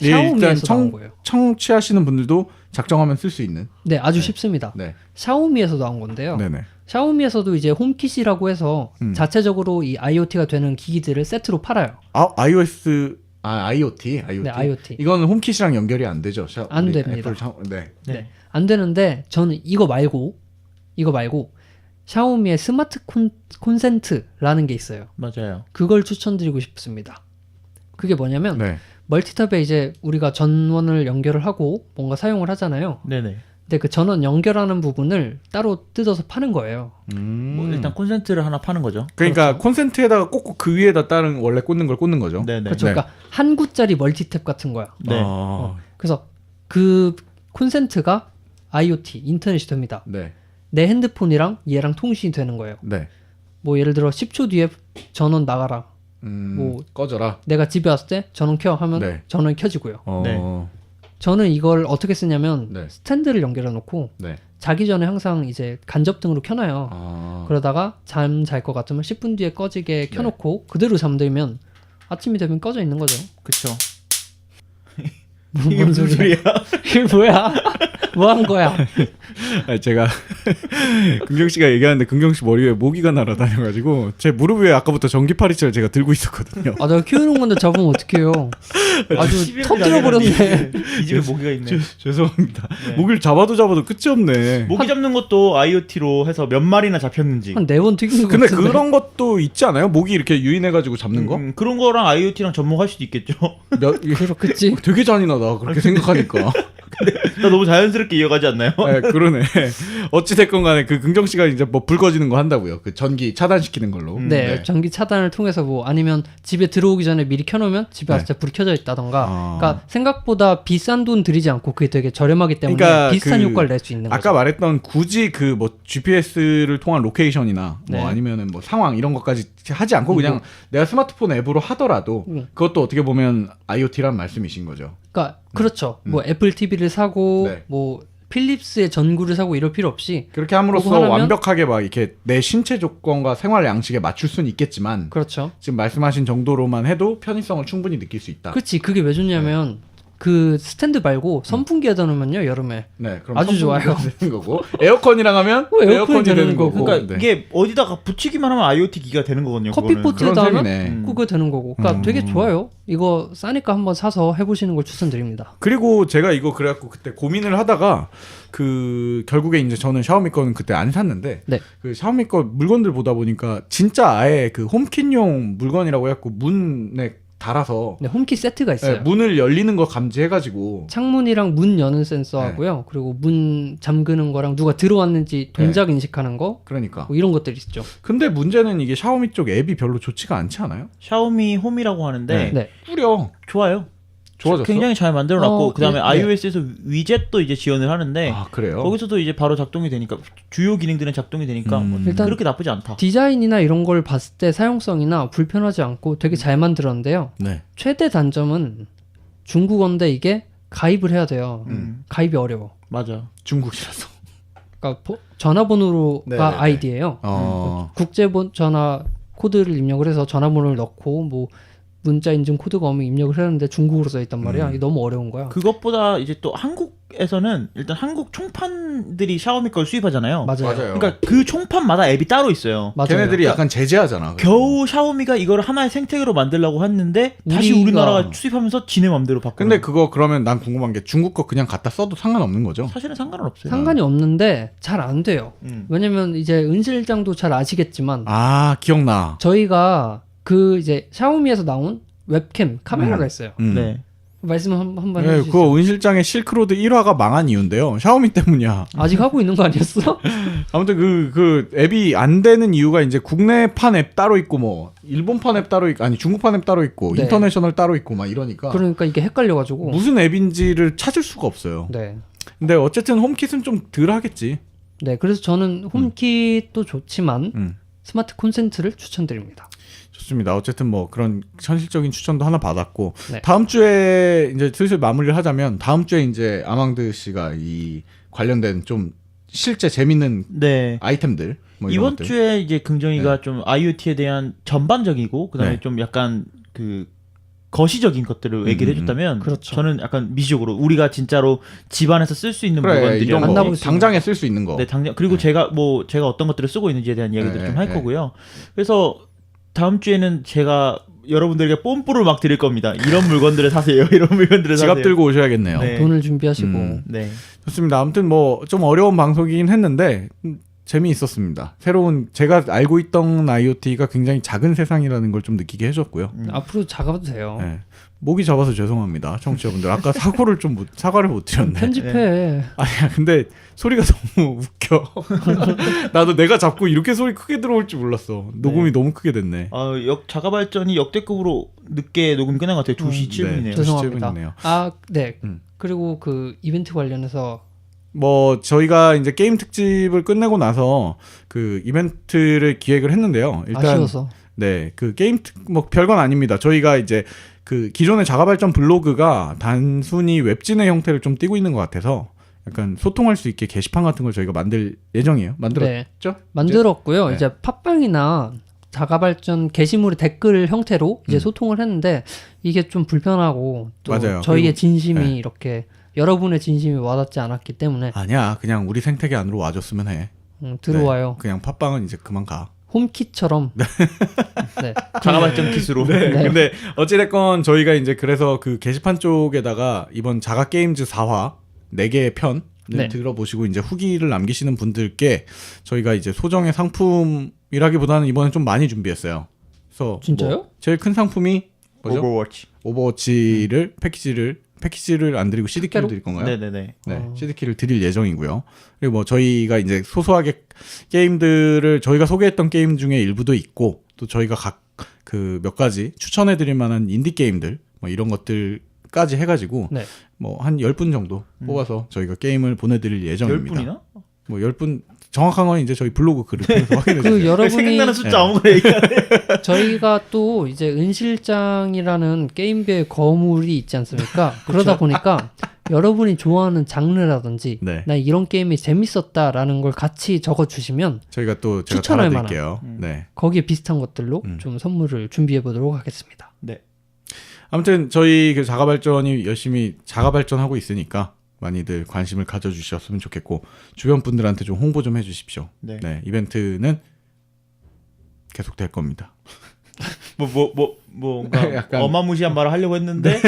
S2: 예, 일단
S1: 샤오미에서 나온 거예요.
S2: 청취하시는 분들도 작정하면 쓸 수 있는.
S1: 네, 아주 쉽습니다.
S2: 네.
S1: 샤오미에서 나온 건데요.
S2: 네네.
S1: 샤오미에서도 이제 홈킷이라고 해서 자체적으로 이 IoT가 되는 기기들을 세트로 팔아요.
S2: IoT.
S1: 네, IoT.
S2: 이거는 홈킷이랑 연결이 안 되죠.
S1: 안
S2: 우리
S1: 됩니다.
S2: 네.
S1: 네. 안 되는데 저는 이거 말고 샤오미의 스마트 콘센트라는 게 있어요.
S3: 맞아요.
S1: 그걸 추천드리고 싶습니다. 그게 뭐냐면
S2: 네.
S1: 멀티탭에 이제 우리가 전원을 연결을 하고 뭔가 사용을 하잖아요.
S3: 네네.
S1: 근데 그 전원 연결하는 부분을 따로 뜯어서 파는 거예요.
S3: 뭐 일단 콘센트를 하나 파는 거죠.
S2: 그러니까 콘센트에다가 꽂고 그 위에다 다른 원래 꽂는 걸 꽂는 거죠.
S3: 네네.
S1: 그렇죠. 그러니까 한 구짜리 멀티탭 같은 거야.
S3: 네.
S1: 그래서 그 콘센트가 IoT 인터넷이 됩니다.
S2: 네.
S1: 내 핸드폰이랑 얘랑 통신이 되는 거예요.
S2: 네.
S1: 뭐 예를 들어 10초 뒤에 전원 나가라. 뭐
S2: 꺼져라.
S1: 내가 집에 왔을 때 전원 켜 하면
S2: 네.
S1: 전원이 켜지고요.
S3: 네.
S1: 저는 이걸 어떻게 쓰냐면
S2: 네.
S1: 스탠드를 연결해 놓고
S2: 네.
S1: 자기 전에 항상 이제 간접등으로 켜놔요. 그러다가 잠 잘 것 같으면 10분 뒤에 꺼지게 켜놓고 그대로 잠들면 아침이 되면 꺼져 있는 거죠.
S3: 그쵸.
S1: 이게 무슨 소리야? 이게 뭐야? 뭐 한 거야?
S2: 아니, 제가 긍경 씨가 얘기하는데 긍경 씨 머리 위에 모기가 날아다녀가지고 제 무릎 위에 아까부터 전기 파리채를 제가 들고 있었거든요.
S1: 아, 내가 키우는 건데 잡으면 어떡해요? 아주 터뜨려 버렸네.
S3: 이 집에 모기가 있네.
S2: 죄송합니다.
S3: 네.
S2: 모기를 잡아도 끝이 없네.
S3: 모기 잡는 것도 IoT로 해서 몇 마리나 잡혔는지.
S1: 한 4번 튀긴 거
S2: 근데
S1: 같은데.
S2: 그런 것도 있지 않아요? 모기 이렇게 유인해가지고 잡는 거?
S3: 그런 거랑 IoT랑 접목할 수도 있겠죠.
S2: 몇,
S1: 그렇겠지.
S2: 되게 잔인하다 그렇게 생각하니까.
S3: 나 너무 자연스럽게 이어가지 않나요?
S2: 네, 그러네. 어찌 됐건 간에 그 긍정 씨가 이제 뭐 불 꺼지는 거 한다고요. 그 전기 차단시키는 걸로.
S1: 네, 전기 차단을 통해서 뭐 아니면 집에 들어오기 전에 미리 켜놓으면 집에
S2: 네.
S1: 진짜 불이 켜져 있다던가.
S2: 아.
S1: 그러니까 생각보다 비싼 돈 들이지 않고 그게 되게 저렴하기 때문에
S2: 그러니까
S1: 비슷한
S2: 그
S1: 효과를 낼 수 있는 거죠.
S2: 아까 말했던 굳이 그 뭐 GPS를 통한 로케이션이나 뭐
S1: 네.
S2: 아니면은 뭐 상황 이런 것까지 하지 않고 그냥 내가 스마트폰 앱으로 하더라도 그것도 어떻게 보면 IoT란 말씀이신 거죠.
S1: 그러니까 그렇죠. 뭐 애플 TV를 사고
S2: 네.
S1: 뭐 필립스의 전구를 사고 이럴 필요 없이
S2: 그렇게 함으로써
S1: 그거 하나면-
S2: 완벽하게 막 이렇게 내 신체 조건과 생활 양식에 맞출 수는 있겠지만
S1: 그렇죠.
S2: 지금 말씀하신 정도로만 해도 편의성을 충분히 느낄 수 있다.
S1: 그렇지. 그게 왜 좋냐면 그 스탠드 말고 선풍기에다 놓으면요 여름에
S2: 네, 그럼
S1: 아주
S2: 선풍기가
S1: 좋아요.
S2: 되는 거고 에어컨이랑 하면
S1: 에어컨이
S2: 에어컨이
S1: 되는
S2: 되는 거고.
S3: 그러니까
S2: 네.
S3: 이게 어디다가 붙이기만 하면 IoT 기가 되는 거거든요.
S1: 커피
S3: 그거는.
S1: 포트에다
S2: 그런
S1: 하면
S2: 셈이네.
S1: 그거 되는 거고. 그러니까 되게 좋아요. 이거 싸니까 한번 사서 해보시는 걸 추천드립니다.
S2: 그리고 제가 이거 그래갖고 그때 고민을 하다가 그 결국에 이제 저는 샤오미 거는 그때 안 샀는데
S1: 네.
S2: 그 샤오미 거 물건들 보다 보니까 진짜 아예 그 홈킷용 물건이라고 해갖고 문에 달아서
S1: 네, 홈키 세트가 있어요.
S2: 네, 문을 열리는 거 감지해가지고
S1: 창문이랑 문 여는 센서하고요. 그리고 문 잠그는 거랑 누가 들어왔는지 동작 인식하는 거.
S2: 그러니까.
S1: 뭐 이런 것들이 있죠.
S2: 근데 문제는 이게 샤오미 쪽 앱이 별로 좋지가 않지 않아요?
S3: 샤오미 홈이라고 하는데
S1: 네.
S2: 꾸려.
S3: 좋아요.
S2: 좋아졌어?
S3: 굉장히 잘 만들어놨고 그다음에
S1: 네.
S3: iOS에서 위젯도 이제 지원을 하는데
S2: 아 그래요?
S3: 거기서도 이제 바로 작동이 되니까 주요 기능들은 작동이 되니까 뭐
S1: 일단
S3: 그렇게 나쁘지 않다.
S1: 디자인이나 이런 걸 봤을 때 사용성이나 불편하지 않고 되게 잘 만들었는데요.
S2: 네.
S1: 최대 단점은 중국어인데 이게 가입을 해야 돼요. 가입이 어려워.
S3: 맞아.
S2: 중국이라서.
S1: 그러니까 전화번호가
S2: 네네네.
S1: 아이디예요. 국제 전화 코드를 입력을 해서 전화번호를 넣고 뭐 문자 인증 코드가 오면 입력을 하는데 중국어로 써 있단 말이야. 이게 너무 어려운 거야.
S3: 그것보다 이제 또 한국에서는 일단 한국 총판들이 샤오미 걸 수입하잖아요.
S1: 맞아요.
S3: 그러니까 그 총판마다 앱이 따로 있어요.
S1: 맞아요.
S2: 걔네들이 약간 제재하잖아.
S3: 겨우 샤오미가 이걸 하나의 생태계로 만들려고 했는데 다시
S1: 우리가-
S3: 우리나라가 수입하면서 지네 맘대로 바꾸는.
S2: 근데 그거 그러면 난 궁금한 게 중국 거 그냥 갖다 써도 상관없는 거죠?
S3: 사실은 상관은 없어요.
S1: 상관이 없는데 잘 안 돼요.
S3: 음.
S1: 왜냐면 이제 은 실장도 잘 아시겠지만
S2: 아 기억나.
S1: 저희가 그 이제 샤오미에서 나온 웹캠 카메라가 있어요.
S3: 네.
S1: 말씀 한번
S2: 네,
S1: 해주시죠.
S2: 그거 은 실장의 실크로드 1화가 망한 이유인데요. 샤오미 때문이야.
S1: 아직 하고 있는 거 아니었어?
S2: 아무튼 그 앱이 안 되는 이유가 이제 국내판 앱 따로 있고 뭐 일본판 앱 따로 있고 아니 중국판 앱 따로 있고
S1: 네.
S2: 인터내셔널 따로 있고 막 이러니까
S1: 그러니까 이게 헷갈려가지고.
S2: 무슨 앱인지를 찾을 수가 없어요.
S1: 네.
S2: 근데 어쨌든 홈킷은 좀 덜 하겠지.
S1: 네. 그래서 저는 홈킷도 좋지만 스마트 콘센트를 추천드립니다.
S2: 좋습니다. 어쨌든 뭐 그런 현실적인 추천도 하나 받았고
S1: 네.
S2: 다음 주에 이제 슬슬 마무리를 하자면 다음 주에 이제 아망드 씨가 이 관련된 좀 실제 재밌는
S3: 네.
S2: 아이템들 뭐 이런
S3: 이번
S2: 것들.
S3: 주에 이제 긍정이가 좀 IoT에 대한 전반적이고 그다음에
S2: 네.
S3: 좀 약간 그 거시적인 것들을 얘기를 해줬다면
S1: 그렇죠.
S3: 저는 약간 미시적으로 우리가 진짜로 집안에서 쓸 수 있는
S2: 그래
S3: 물건들이
S2: 이런 거
S1: 만나볼 수
S2: 당장에 쓸 수 있는 거.
S3: 네, 당장 그리고 제가 어떤 것들을 쓰고 있는지에 대한 이야기들을
S2: 네,
S3: 좀 할
S2: 네.
S3: 거고요. 그래서 다음 주에는 제가 여러분들에게 뽐뿌를 막 드릴 겁니다. 이런 물건들을 사세요. 이런 물건들을
S2: 지갑
S3: 사세요.
S2: 들고 오셔야겠네요.
S3: 네.
S1: 돈을 준비하시고.
S3: 네.
S2: 좋습니다. 아무튼 뭐 좀 어려운 방송이긴 했는데 재미있었습니다. 새로운 제가 알고 있던 IoT가 굉장히 작은 세상이라는 걸 좀 느끼게 해줬고요.
S1: 앞으로 작아도 돼요.
S2: 네. 목이 잡아서 죄송합니다, 청취자분들. 아까 사과를 못 드렸네.
S1: 편집해.
S2: 아니야, 근데 소리가 너무 웃겨. 나도 내가 자꾸 이렇게 소리 크게 들어올 줄 몰랐어. 녹음이 너무 크게 됐네.
S3: 자가 발전이 역대급으로 늦게 녹음 끝난 것 같아요. 2시 7분이네요.
S2: 네.
S1: 죄송합니다.
S2: 7분이네요.
S1: 아, 네.
S2: 음.
S1: 그리고 그 이벤트 관련해서
S2: 뭐 저희가 이제 게임 특집을 끝내고 나서 그 이벤트를 기획을 했는데요. 일단
S1: 아쉬워서.
S2: 네, 그 게임 뭐 별건 아닙니다. 저희가 이제 그 기존의 자가발전 블로그가 단순히 웹진의 형태를 좀 띠고 있는 것 같아서 약간 소통할 수 있게 게시판 같은 걸 저희가 만들 예정이에요. 만들었죠?
S1: 만들었고요.
S2: 네.
S1: 이제 팟빵이나 자가발전 게시물의 댓글 형태로 이제 소통을 했는데 이게 좀 불편하고 또
S2: 맞아요.
S1: 저희의
S2: 그리고-
S1: 진심이
S2: 네.
S1: 이렇게 여러분의 진심이 와닿지 않았기 때문에
S2: 아니야, 그냥 우리 생태계 안으로 와줬으면 해.
S1: 들어와요.
S2: 네, 그냥 팟빵은 이제 그만 가.
S1: 홈킷처럼. 네.
S3: 자가 발전 킷으로.
S2: 네.
S1: 네.
S2: 근데 어찌됐건 저희가 이제 그래서 그 게시판 쪽에다가 이번 자가 게임즈 4화 4개의 편을
S1: 네.
S2: 들어보시고 이제 후기를 남기시는 분들께 저희가 이제 소정의 상품이라기보다는 이번에 좀 많이 준비했어요. 그래서
S1: 진짜요?
S2: 뭐 제일 큰 상품이 뭐죠?
S3: 오버워치.
S2: 오버워치를 패키지를 패키지를 안 드리고 CD키를
S1: 특가로?
S2: 드릴 건가요?
S3: 네네네.
S2: 네, CD키를 드릴 예정이고요. 그리고 뭐 저희가 이제 소소하게 게임들을 저희가 소개했던 게임 중에 일부도 있고 또 저희가 각 그 몇 가지 추천해 드릴 만한 인디 게임들 뭐 이런 것들까지 해가지고
S1: 네.
S2: 뭐 한 10분 정도 뽑아서 저희가 게임을 보내드릴 예정입니다.
S3: 10분이나?
S2: 뭐 10분 정확한 건 이제 저희 블로그 글을 통해서 확인해 주세요.
S1: 그 여러분이
S3: 생각나는 숫자
S2: 네.
S3: 아무거나 얘기하네.
S1: 저희가 또 이제 은실장이라는 게임배의 거물이 있지 않습니까? 그러다 보니까 여러분이 좋아하는 장르라든지
S2: 네.
S1: 나 이런 게임이 재밌었다라는 걸 같이 적어주시면
S2: 저희가 또 제가
S1: 추천할
S2: 달아드릴게요.
S3: 만한.
S2: 네.
S1: 거기에 비슷한 것들로 좀 선물을 준비해 보도록 하겠습니다.
S3: 네.
S2: 아무튼 저희 그 자가발전이 열심히 자가발전하고 있으니까 많이들 관심을 가져주셨으면 좋겠고 주변 분들한테 좀 홍보 좀 해주십시오.
S3: 네.
S2: 네, 이벤트는 계속 될 겁니다.
S3: 뭔가
S2: 약간-
S3: 어마무시한 말을 하려고 했는데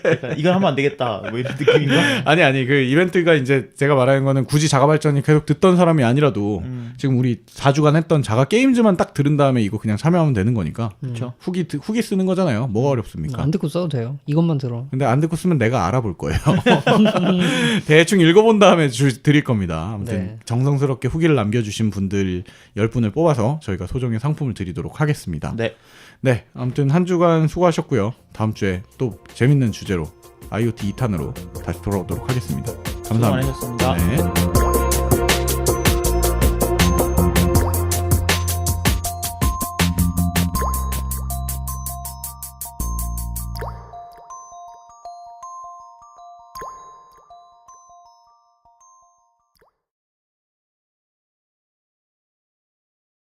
S3: 약간 이건 하면 안 되겠다 뭐 이런 느낌인가?
S2: 아니 그 이벤트가 이제 제가 말하는 거는 굳이 자가발전이 계속 듣던 사람이 아니라도 지금 우리 4주간 했던 자가 게임즈만 딱 들은 다음에 이거 그냥 참여하면 되는 거니까
S3: 그렇죠.
S2: 후기 쓰는 거잖아요. 뭐가 어렵습니까?
S1: 안 듣고 써도 돼요. 이것만 들어.
S2: 근데 안 듣고 쓰면 내가 알아볼 거예요. 대충 읽어본 다음에 드릴 겁니다. 아무튼
S1: 네.
S2: 정성스럽게 후기를 남겨주신 분들 10분을 뽑아서 저희가 소정의 상품을 드리도록 하겠습니다.
S3: 네.
S2: 네, 아무튼 한 주간 수고하셨고요. 다음 주에 또 재밌는 주제로 IoT 2탄으로 다시 돌아오도록 하겠습니다.
S3: 수고
S2: 감사합니다.
S3: 많으셨습니다.
S2: 네.